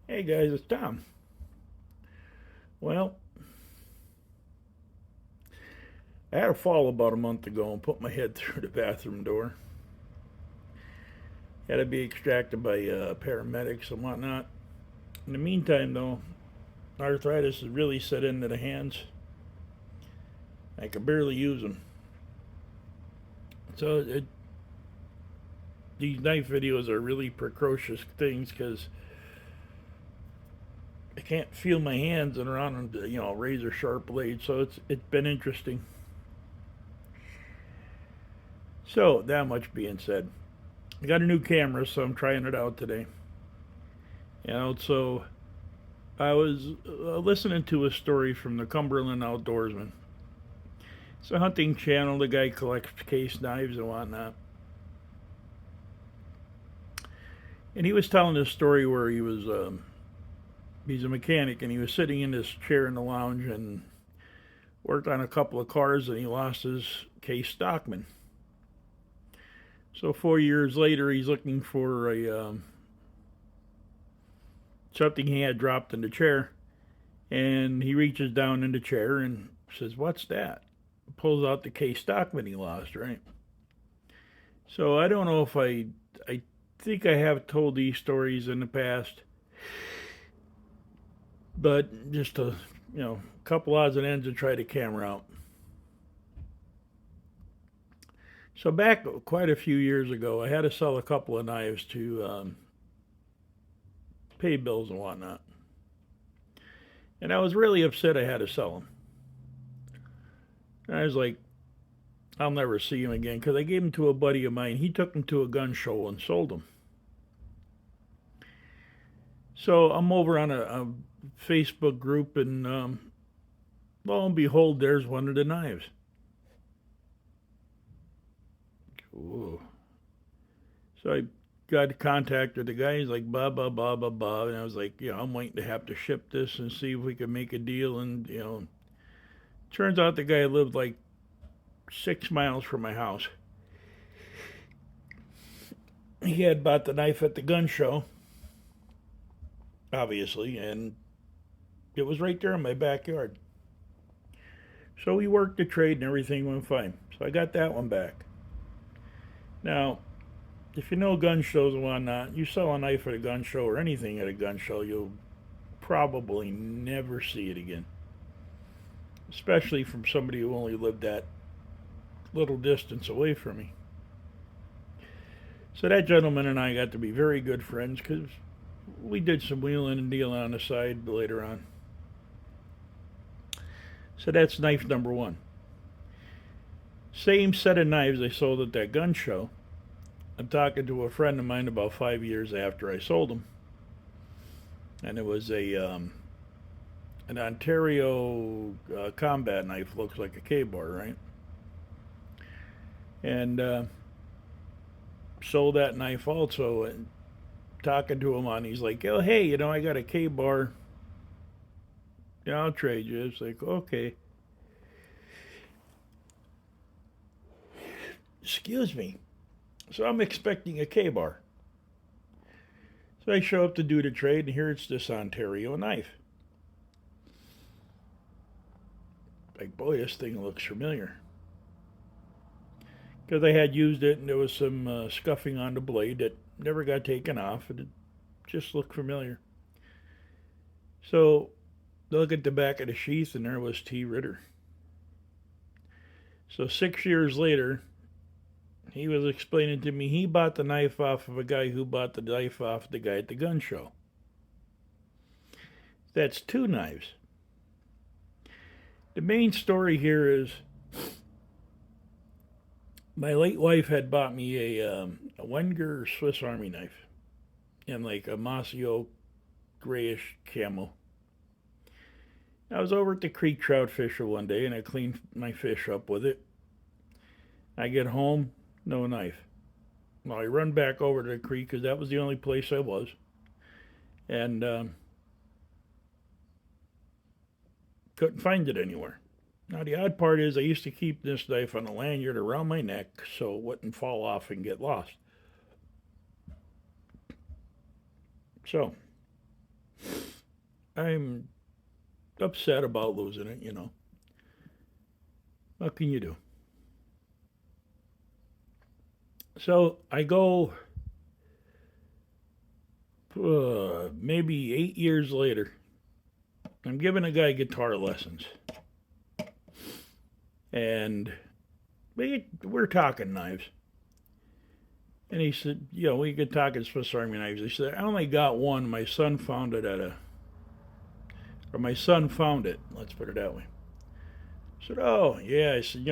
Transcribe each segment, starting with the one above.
Hey guys, it's Tom. Well, I had a fall about a month ago and put my head through the bathroom door. Had to be extracted by paramedics and whatnot. In the meantime, though, arthritis has really set into the hands. I can barely use them. So these knife videos are really precocious things because I can't feel my hands and are on razor sharp blades. So it's been interesting. So that much being said, I got a new camera, so I'm trying it out today. So I was listening to a story from the Cumberland Outdoorsman. It's a hunting channel. The guy collects case knives and whatnot. And he was telling this story where he's a mechanic and he was sitting in this chair in the lounge and worked on a couple of cars and he lost his case Stockman. So 4 years later, he's looking for a something he had dropped in the chair, and he reaches down in the chair and says, "What's that?" Pulls out the case Stockman he lost, right? So I don't know if I think I have told these stories in the past, but just a couple odds and ends to try the camera out. So back quite a few years ago, I had to sell a couple of knives to pay bills and whatnot, and I was really upset I had to sell them. And I was like, I'll never see him again because I gave them to a buddy of mine. He took them to a gun show and sold them. So I'm over on a Facebook group, and lo and behold, there's one of the knives. Ooh. So I got contact with the guy. He's like, blah, blah, blah, blah, blah. And I was like, I'm waiting to have to ship this and see if we can make a deal. And, turns out the guy lived like 6 miles from my house. He had bought the knife at the gun show, obviously, and it was right there in my backyard. So we worked the trade and everything went fine. So I got that one back. Now, if you know gun shows and whatnot, you sell a knife at a gun show or anything at a gun show, you'll probably never see it again. Especially from somebody who only lived that little distance away from me. So that gentleman and I got to be very good friends because we did some wheeling and dealing on the side later on. So that's knife number one. Same set of knives I sold at that gun show. I'm talking to a friend of mine about 5 years after I sold them, and it was an Ontario combat knife. Looks like a K-bar, right? And sold that knife also. And talking to him on, he's like, "Oh, hey, I got a K-bar. Yeah, I'll trade you." It's like, okay. Excuse me. So I'm expecting a K-bar. So I show up to do the trade, and here it's this Ontario knife. Like, boy, this thing looks familiar. Because I had used it, and there was some scuffing on the blade that never got taken off, and it just looked familiar. So look at the back of the sheath, and there was T. Ritter. So 6 years later, he was explaining to me he bought the knife off of a guy who bought the knife off the guy at the gun show. That's two knives. The main story here is my late wife had bought me a Wenger Swiss Army knife in like a mossy oak grayish camo. I was over at the creek trout fisher one day and I cleaned my fish up with it. I get home, no knife. Well, I run back over to the creek because that was the only place I was. And couldn't find it anywhere. Now, the odd part is I used to keep this knife on a lanyard around my neck so it wouldn't fall off and get lost. So, I'm upset about losing it, What can you do? So I go maybe 8 years later. I'm giving a guy guitar lessons. And we're talking knives. And he said, we could talk at Swiss Army knives. He said, I only got one. My son found it my son found it. Let's put it that way. I said, oh, yeah. I said,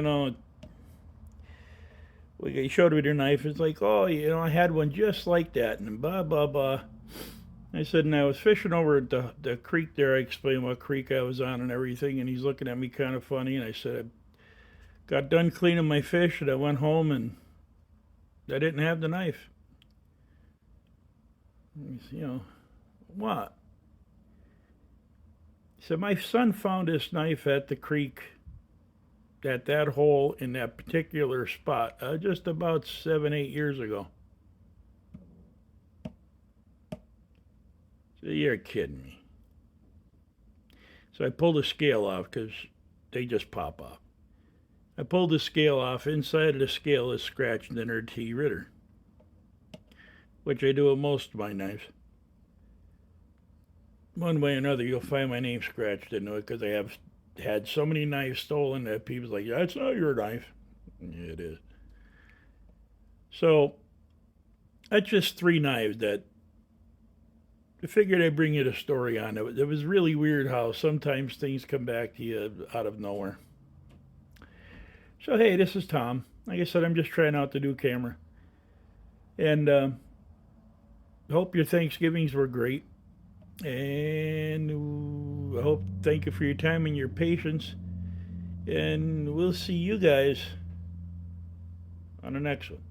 he showed me their knife. It's like, oh, I had one just like that. And blah, blah, blah. I said, and I was fishing over at the creek there. I explained what creek I was on and everything. And he's looking at me kind of funny. And I said, I got done cleaning my fish and I went home and I didn't have the knife. What? He said, my son found this knife at the creek, at that hole in that particular spot, just about 7, 8 years ago. So you're kidding me. So I pulled the scale off because they just pop off. I pulled the scale off. Inside of the scale is scratched inner T Ritter, which I do with most of my knives. One way or another, you'll find my name scratched into it because I have had so many knives stolen that people's like, that's not your knife. Yeah, it is. So that's just 3 knives that I figured I'd bring you the story on. It was really weird how sometimes things come back to you out of nowhere. So, hey, this is Tom. Like I said, I'm just trying out the new camera. And hope your Thanksgivings were great. And I thank you for your time and your patience. And we'll see you guys on the next one.